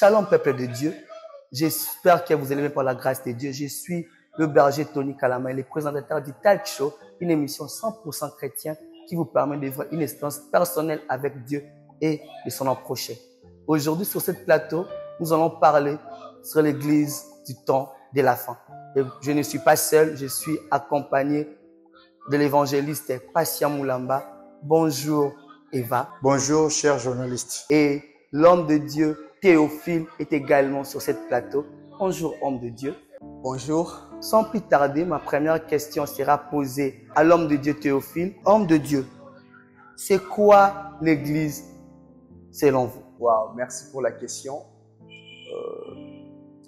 Shalom, peuple de Dieu. J'espère que vous allez bien par la grâce de Dieu. Je suis le berger Tony Kalama, le présentateur du Talk Show, une émission 100% chrétienne qui vous permet de vivre une expérience personnelle avec Dieu et de son approcher. Aujourd'hui, sur ce plateau, nous allons parler sur l'église du temps de la fin. Et je ne suis pas seul, je suis accompagné de l'évangéliste Passia Moulamba. Bonjour Eva. Bonjour cher journaliste. Et l'homme de Dieu Théophile est également sur ce plateau. Bonjour homme de Dieu. Bonjour. Sans plus tarder, ma première question sera posée à l'homme de Dieu Théophile. Homme de Dieu, c'est quoi l'église selon vous? Wow, merci pour la question.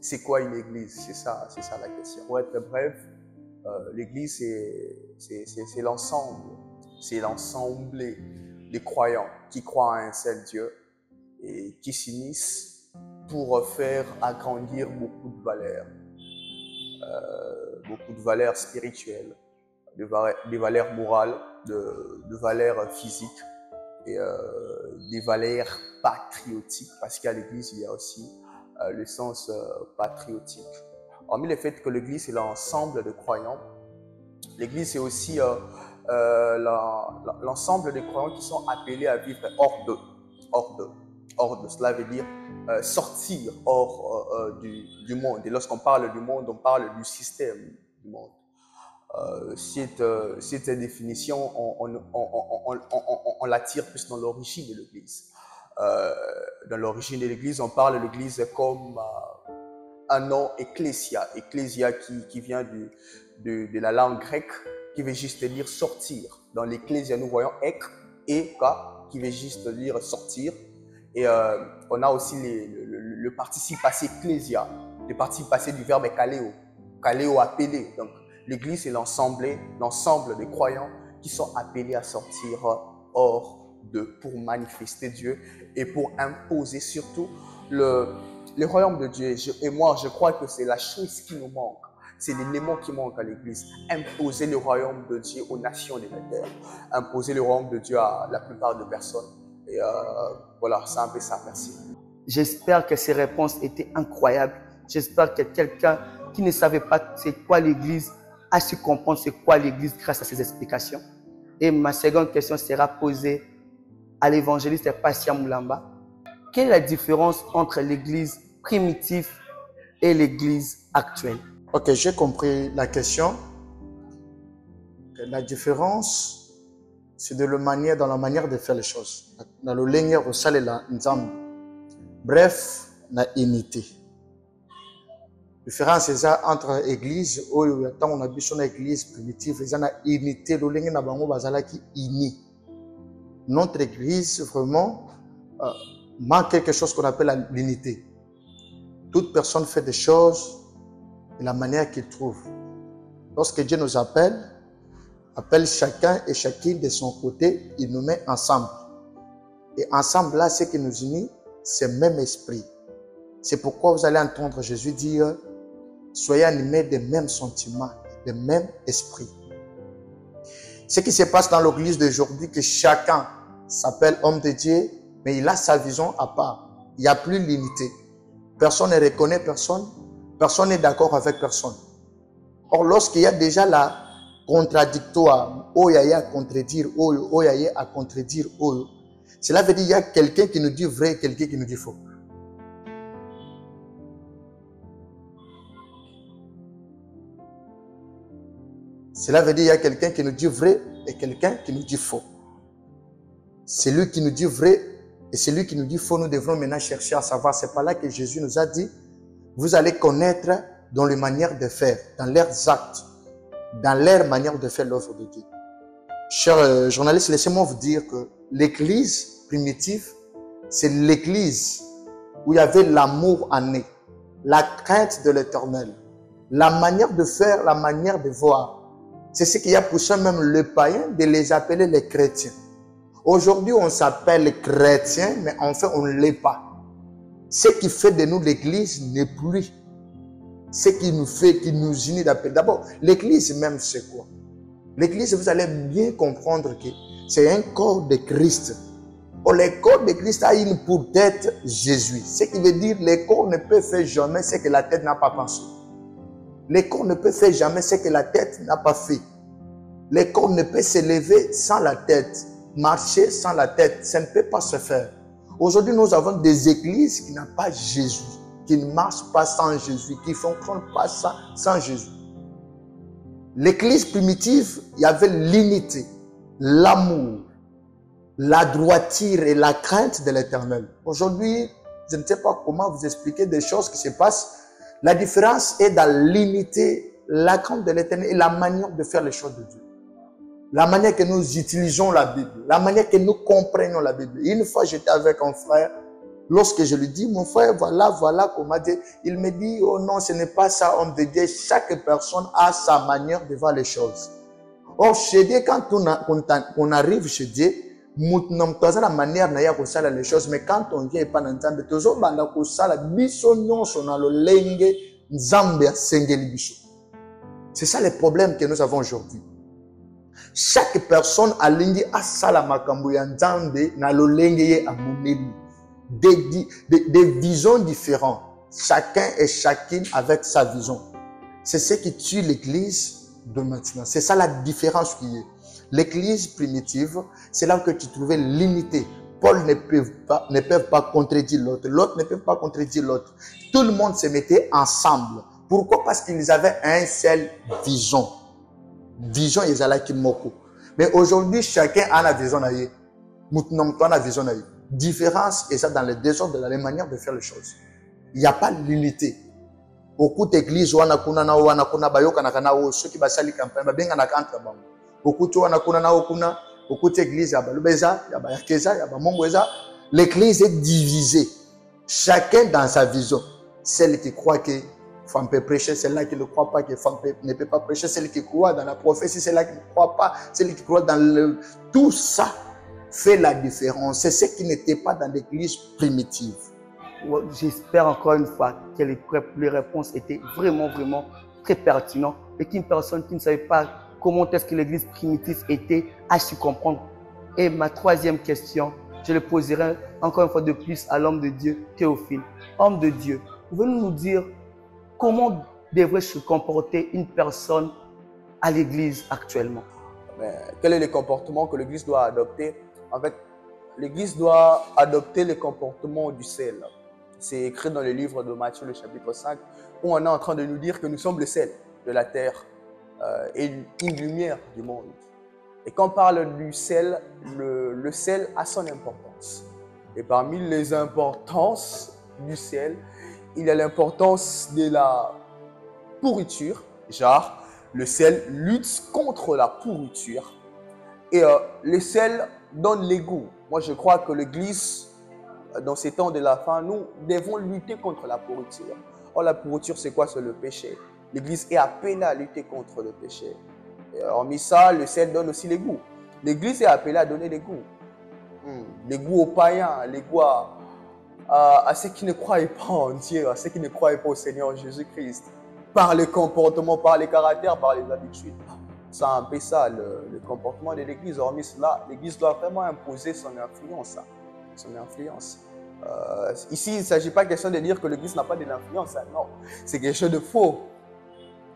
C'est quoi une église? C'est ça la question. Pour être bref, l'église c'est l'ensemble. C'est l'ensemble des croyants qui croient à un seul Dieu et qui s'unissent pour faire agrandir beaucoup de valeurs spirituelles, des valeurs morales, de valeurs physiques et des valeurs patriotiques, parce qu'à l'église il y a aussi le sens patriotique. Hormis le fait que l'église est l'ensemble de croyants, l'église c'est aussi l'ensemble des croyants qui sont appelés à vivre hors d'eux. Cela veut dire sortir hors du monde. Et lorsqu'on parle du monde, on parle du système du monde. Cette définition, on la tire plus dans l'origine de l'Église. Dans l'origine de l'Église, on parle de l'Église comme un nom ecclésia. Ecclésia qui vient de la langue grecque, qui veut juste dire sortir. Dans l'ecclésia, nous voyons ek et ka, qui veut juste dire sortir. Et on a aussi le participe passé ecclésia, le participe passé du verbe kaleo, kaleo appelé. Donc l'église c'est l'ensemble des croyants qui sont appelés à sortir hors d'eux pour manifester Dieu et pour imposer surtout le royaume de Dieu. Et moi je crois que c'est la chose qui nous manque. C'est l'élément qui manque à l'église. Imposer le royaume de Dieu aux nations de la terre. Imposer le royaume de Dieu à la plupart des personnes. Et voilà, c'est un peu ça. Merci. J'espère que ces réponses étaient incroyables. J'espère que quelqu'un qui ne savait pas c'est quoi l'église a su comprendre c'est quoi l'église grâce à ces explications. Et ma seconde question sera posée à l'évangéliste Passia Moulamba. Quelle est la différence entre l'église primitive et l'église actuelle? Ok, j'ai compris la question. La différence, c'est dans la manière de faire les choses. Dans le ligne au sale la nzambe. Bref, la unité. La différence c'est ça entre église où on a besoin d'église primitive, il y a une unité, le ligne na bango bazala qui uni. Notre église vraiment manque quelque chose qu'on appelle l'unité. Toute personne fait des choses de la manière qu'il trouve. Lorsque Dieu nous appelle chacun et chacune de son côté, il nous met ensemble. Et ensemble, là, ce qui nous unit, c'est le même esprit. C'est pourquoi vous allez entendre Jésus dire, soyez animés des mêmes sentiments, des mêmes esprits. Ce qui se passe dans l'église d'aujourd'hui, que chacun s'appelle homme de Dieu, mais il a sa vision à part. Il n'y a plus l'unité. Personne ne reconnaît personne. Personne n'est d'accord avec personne. Or, lorsqu'il y a déjà la contradictoire, Oyaya à contredire, Oyaya à contredire, cela veut dire qu'il y a quelqu'un qui nous dit vrai et quelqu'un qui nous dit faux. Cela veut dire qu'il y a quelqu'un qui nous dit vrai et quelqu'un qui nous dit faux. Celui qui nous dit vrai et celui qui nous dit faux, nous devrons maintenant chercher à savoir. C'est par là que Jésus nous a dit, vous allez connaître dans les manières de faire, dans leurs actes, dans leur manière de faire l'œuvre de Dieu. Chers journalistes, laissez-moi vous dire que l'église primitive, c'est l'église où il y avait l'amour en eux, la crainte de l'éternel, la manière de faire, la manière de voir. C'est ce qui a poussé même le païen de les appeler les chrétiens. Aujourd'hui, on s'appelle chrétien, mais en fait, on ne l'est pas. Ce qui fait de nous l'église n'est plus ce qui nous fait, qui nous unit d'appeler. D'abord, l'église même, c'est quoi? L'église, vous allez bien comprendre que c'est un corps de Christ. Le corps de Christ a une pour tête Jésus. Ce qui veut dire le corps ne peut faire jamais ce que la tête n'a pas pensé. Le corps ne peut faire jamais ce que la tête n'a pas fait. Le corps ne peut se lever sans la tête. Marcher sans la tête, ça ne peut pas se faire. Aujourd'hui, nous avons des églises qui n'ont pas Jésus, qui ne marchent pas sans Jésus, qui ne fonctionnent pas sans Jésus. L'église primitive, il y avait l'unité, l'amour, la droiture et la crainte de l'Éternel. Aujourd'hui, je ne sais pas comment vous expliquer des choses qui se passent. La différence est dans l'unité, la crainte de l'Éternel et la manière de faire les choses de Dieu. La manière que nous utilisons la Bible, la manière que nous comprenons la Bible. Une fois, j'étais avec un frère. Lorsque je lui dis, mon frère, voilà comment dire, il me dit, oh non, ce n'est pas ça, homme de Dieu. Chaque personne a sa manière de voir les choses. Or, chez Dieu, quand on arrive chez Dieu, nous avons la manière de faire les choses, mais quand on vient pas dans le temps, toujours banda ko sala biso nyonso na lo lenge nzambe asengeli biso. C'est ça le problème que nous avons aujourd'hui. Chaque personne a lingi asala makambo ya nzambe na lo lenge ye amoneli. Des visions différentes. Chacun et chacune avec sa vision. C'est ce qui tue l'église de maintenant. C'est ça la différence qui est. L'église primitive, c'est là que tu trouvais l'unité. Paul ne peut pas contredire l'autre. L'autre ne peut pas contredire l'autre. Tout le monde se mettait ensemble. Pourquoi? Parce qu'ils avaient un seul vision. Vision, ils allaient qui moko. Mais aujourd'hui, chacun a la vision naïe. Maintenant, toi, la vision naïe. Différence, et ça dans le désordre de la manière de faire les choses. Il n'y a pas l'unité. Beaucoup d'églises, wana kuna bayoka na kana wo ceux qui basali campagne babenga na kantra bango. Beaucoup tu wana kuna na okuna, beaucoup d'églises ya balubeza, ya bayakeza, ya bamongweza. L'église est divisée. Chacun dans sa vision. Celle qui croit que femme peut prêcher, celle-là qui ne croit pas que femme ne peut pas prêcher, celle qui croit dans la prophétie, celle-là qui ne croit pas, celle qui croit dans le... Tout ça fait la différence. C'est ce qui n'était pas dans l'église primitive. J'espère encore une fois que les réponses étaient vraiment très pertinentes et qu'une personne qui ne savait pas comment est-ce que l'église primitive était a su comprendre. Et ma troisième question, je le poserai encore une fois de plus à l'homme de Dieu, Théophile. Homme de Dieu, pouvez-vous nous dire comment devrait se comporter une personne à l'église actuellement? Quel est le comportement que l'église doit adopter? En fait, l'église doit adopter le comportement du sel. C'est écrit dans le livre de Matthieu, le chapitre 5, où on est en train de nous dire que nous sommes le sel de la terre et une lumière du monde. Et quand on parle du sel, le sel a son importance. Et parmi les importances du sel, il y a l'importance de la pourriture. Genre, le sel lutte contre la pourriture. Et le sel donne les goûts. Moi, je crois que l'église, dans ces temps de la fin, nous devons lutter contre la pourriture. Or, la pourriture, c'est quoi? C'est le péché. L'église est appelée à lutter contre le péché. Et hormis ça, le sel donne aussi les goûts. L'église est appelée à donner les goûts. Les goûts aux païens, les goûts à ceux qui ne croient pas en Dieu, à ceux qui ne croient pas au Seigneur Jésus-Christ. Par le comportement, par les caractères, par les habitudes. C'est un peu ça, le comportement de l'église. Hormis cela, l'église doit vraiment imposer son influence. Son influence. Ici, il ne s'agit pas question de dire que l'église n'a pas de l'influence. Non, c'est quelque chose de faux.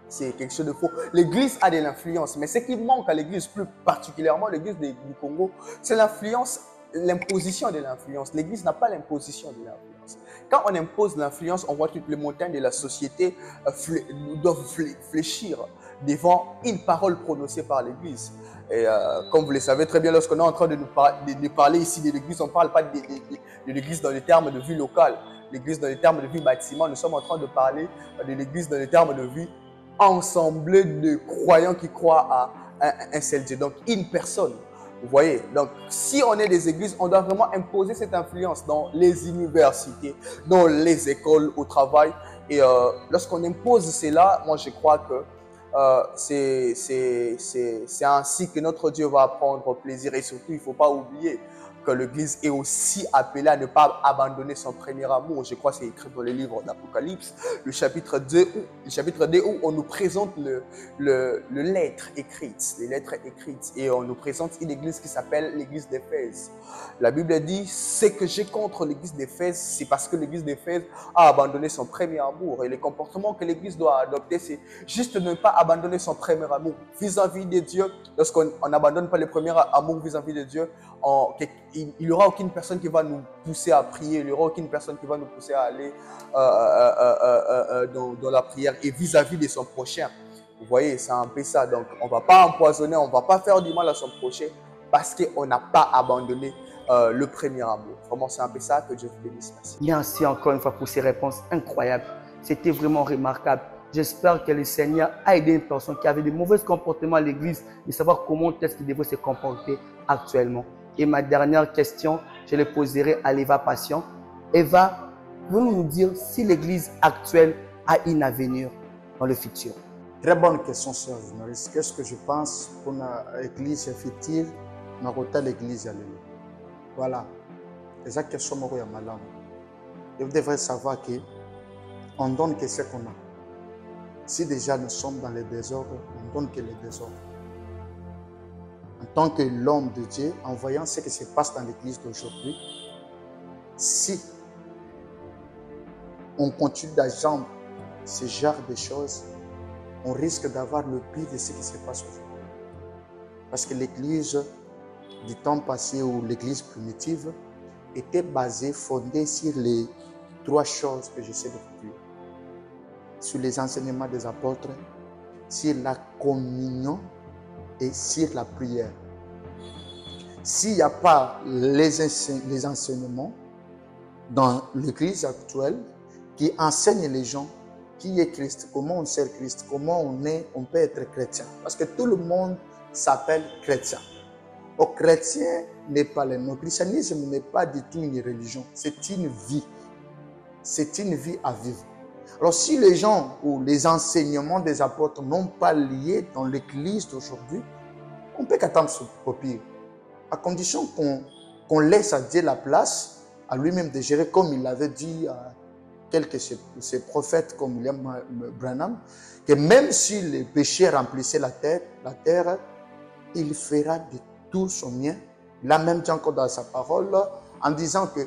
C'est quelque chose de faux. L'église a de l'influence, mais ce qui manque à l'église, plus particulièrement l'église du Congo, c'est l'influence, l'imposition de l'influence. L'église n'a pas l'imposition de l'influence. Quand on impose l'influence, on voit toutes les montagnes de la société doivent fléchir devant une parole prononcée par l'église. Et comme vous le savez très bien, lorsqu'on est en train de parler ici de l'église, on ne parle pas de l'église dans les termes de vie locale, l'église dans les termes de vie bâtiment. Nous sommes en train de parler de l'église dans les termes de vie ensemble de croyants qui croient à un seul Dieu, donc une personne. Vous voyez, donc si on est des églises, on doit vraiment imposer cette influence dans les universités, dans les écoles, au travail. Et lorsqu'on impose cela, moi je crois que c'est ainsi que notre Dieu va prendre plaisir. Et surtout, il ne faut pas oublier que l'Église est aussi appelée à ne pas abandonner son premier amour. Je crois que c'est écrit dans le livre d'Apocalypse, le chapitre 2 où on nous présente les lettres écrites. Et on nous présente une église qui s'appelle l'église d'Éphèse. La Bible dit, ce que j'ai contre l'église d'Éphèse, c'est parce que l'église d'Éphèse a abandonné son premier amour. Et les comportements que l'église doit adopter, c'est juste ne pas abandonner son premier amour vis-à-vis de Dieu. Lorsqu'on n'abandonne pas le premier amour vis-à-vis de Dieu, il n'y aura aucune personne qui va nous pousser à prier, il n'y aura aucune personne qui va nous pousser à aller dans la prière et vis-à-vis de son prochain. Vous voyez, c'est un peu ça. Donc, on ne va pas empoisonner, on ne va pas faire du mal à son prochain parce qu'on n'a pas abandonné le premier amour. Vraiment, c'est un peu ça que Dieu vous bénisse. Merci. Merci encore une fois pour ces réponses incroyables. C'était vraiment remarquable. J'espère que le Seigneur a aidé une personne qui avait de mauvais comportements à l'église de savoir comment est-ce qu'il devrait se comporter actuellement. Et ma dernière question, je la poserai à Eva Passion. Eva, pouvez-vous nous dire si l'église actuelle a un avenir dans le futur? Très bonne question, sœur journaliste. Qu'est-ce que je pense pour l'église future, dans l'église à l'église? Voilà. C'est ça question que je me Et vous devrez savoir qu'on donne que ce qu'on a. Si déjà nous sommes dans le désordre, on donne que le désordre. En tant que l'homme de Dieu, en voyant ce qui se passe dans l'église d'aujourd'hui, si on continue d'agir ce genre de choses, on risque d'avoir le pire de ce qui se passe aujourd'hui. Parce que l'église du temps passé ou l'église primitive était basée, fondée sur les trois choses que j'essaie de vous dire. Sur les enseignements des apôtres, sur la communion et sur la prière. S'il n'y a pas les enseignements dans l'église actuelle qui enseignent les gens qui est Christ, comment on sert Christ, comment on peut être chrétien. Parce que tout le monde s'appelle chrétien. Le chrétien n'est pas le nom. Le christianisme n'est pas du tout une religion, c'est une vie. C'est une vie à vivre. Alors si les gens ou les enseignements des apôtres n'ont pas lié dans l'église d'aujourd'hui, on peut qu'attendre au pire. À condition qu'on laisse à Dieu la place, à lui-même de gérer comme il l'avait dit à quelques de ses prophètes comme William Branham, que même si les péchés remplissaient la terre, il fera de tout son bien. Il a même dit encore dans sa parole, en disant que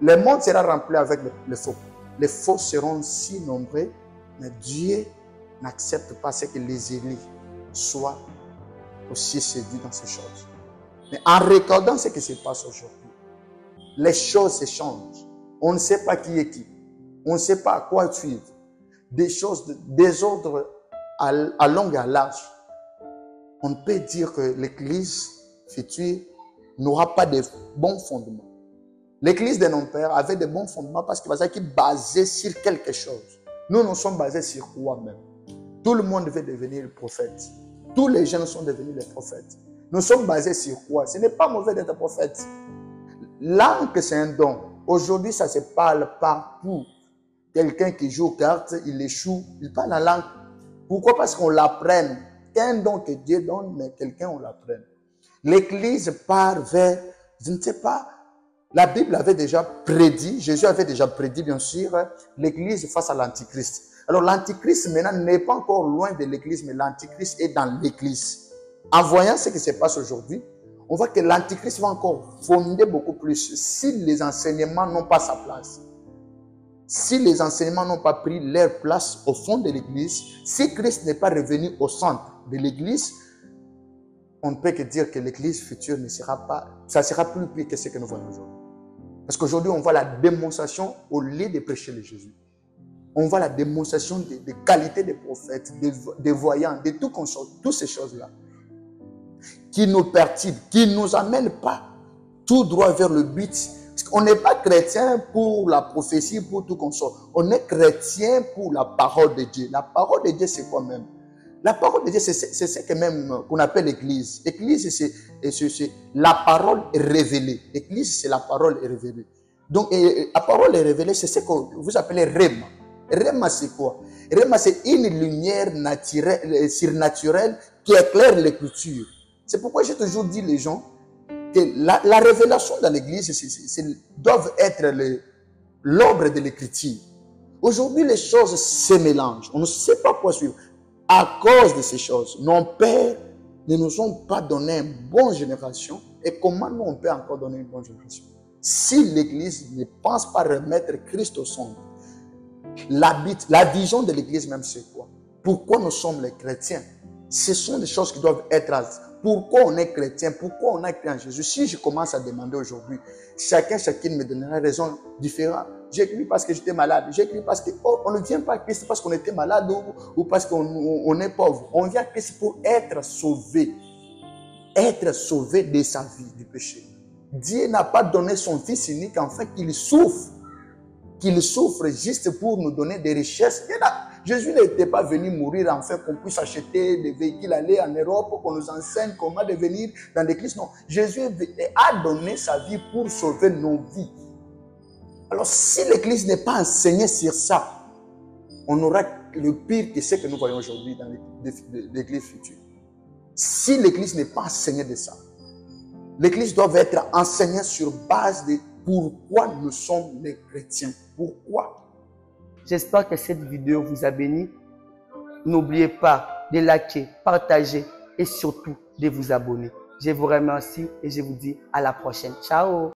le monde sera rempli avec le faux. Les faux seront si nombreux, mais Dieu n'accepte pas ce que les élus soient aussi séduits dans ces choses. Mais en regardant ce qui se passe aujourd'hui, les choses se changent. On ne sait pas qui est qui. On ne sait pas à quoi suivre. Des choses, des désordres à long et à large. On peut dire que l'église future n'aura pas de bons fondements. L'église de nos pères avait de bons fondements parce que c'est basé sur quelque chose. Nous, nous sommes basés sur quoi même? Tout le monde veut devenir le prophète. Tous les jeunes sont devenus les prophètes. Nous sommes basés sur quoi? Ce n'est pas mauvais d'être prophète. Langue, c'est un don. Aujourd'hui, ça se parle partout. Quelqu'un qui joue aux cartes, il échoue, il parle la langue. Pourquoi? Parce qu'on l'apprenne. C'est un don que Dieu donne, mais quelqu'un, on l'apprenne. L'église part vers, je ne sais pas, la Bible avait déjà prédit, Jésus avait déjà prédit, bien sûr, l'église face à l'antichrist. Alors l'antichrist maintenant n'est pas encore loin de l'église, mais l'antichrist est dans l'église. En voyant ce qui se passe aujourd'hui, on voit que l'antichrist va encore fonder beaucoup plus si les enseignements n'ont pas sa place. Si les enseignements n'ont pas pris leur place au fond de l'église, si Christ n'est pas revenu au centre de l'église, on ne peut que dire que l'église future ne sera pas, ça sera plus pire que ce que nous voyons aujourd'hui. Parce qu'aujourd'hui, on voit la démonstration au lieu de prêcher le Jésus. On voit la démonstration des qualités des prophètes, des voyants, de tout consort, toutes ces choses-là qui nous perturbent, qui ne nous amènent pas tout droit vers le but. Parce qu'on n'est pas chrétien pour la prophétie, pour tout consort. On est chrétien pour la parole de Dieu. La parole de Dieu, c'est quoi même? La parole de Dieu, c'est ce que même qu'on appelle l'église. L'église, c'est la parole révélée. L'église, c'est la parole révélée. Donc, la parole révélée, c'est ce que vous appelez Rhéma. Rhéma, c'est quoi? Rhéma, c'est une lumière surnaturelle qui éclaire l'écriture. C'est pourquoi j'ai toujours dit les gens, que la révélation dans l'église doivent être l'ombre de l'écriture. Aujourd'hui, les choses se mélangent. On ne sait pas quoi suivre. À cause de ces choses, nos pères ne nous ont pas donné une bonne génération. Et comment nous, on peut encore donner une bonne génération? Si l'église ne pense pas remettre Christ au centre, la vision de l'église même, c'est quoi? Pourquoi nous sommes les chrétiens? Ce sont des choses qui doivent être. Pourquoi on est chrétien? Pourquoi on a cru en Jésus? Si je commence à demander aujourd'hui, chacune me donnera raison différente. J'ai cru parce que j'étais malade. J'ai cru parce que on ne vient pas à Christ parce qu'on était malade ou parce qu'on est pauvre. On vient à Christ pour être sauvé. Être sauvé de sa vie du péché. Dieu n'a pas donné son Fils unique afin qu'il souffre. Qu'il souffre juste pour nous donner des richesses. Jésus n'était pas venu mourir afin qu'on puisse acheter des véhicules, aller en Europe, qu'on nous enseigne comment devenir dans l'église. Non, Jésus a donné sa vie pour sauver nos vies. Alors, si l'église n'est pas enseignée sur ça, on aura le pire que ce que nous voyons aujourd'hui dans l'église future. Si l'église n'est pas enseignée de ça, l'église doit être enseignée sur base de pourquoi nous sommes les chrétiens. Pourquoi? J'espère que cette vidéo vous a béni. N'oubliez pas de liker, partager et surtout de vous abonner. Je vous remercie et je vous dis à la prochaine. Ciao!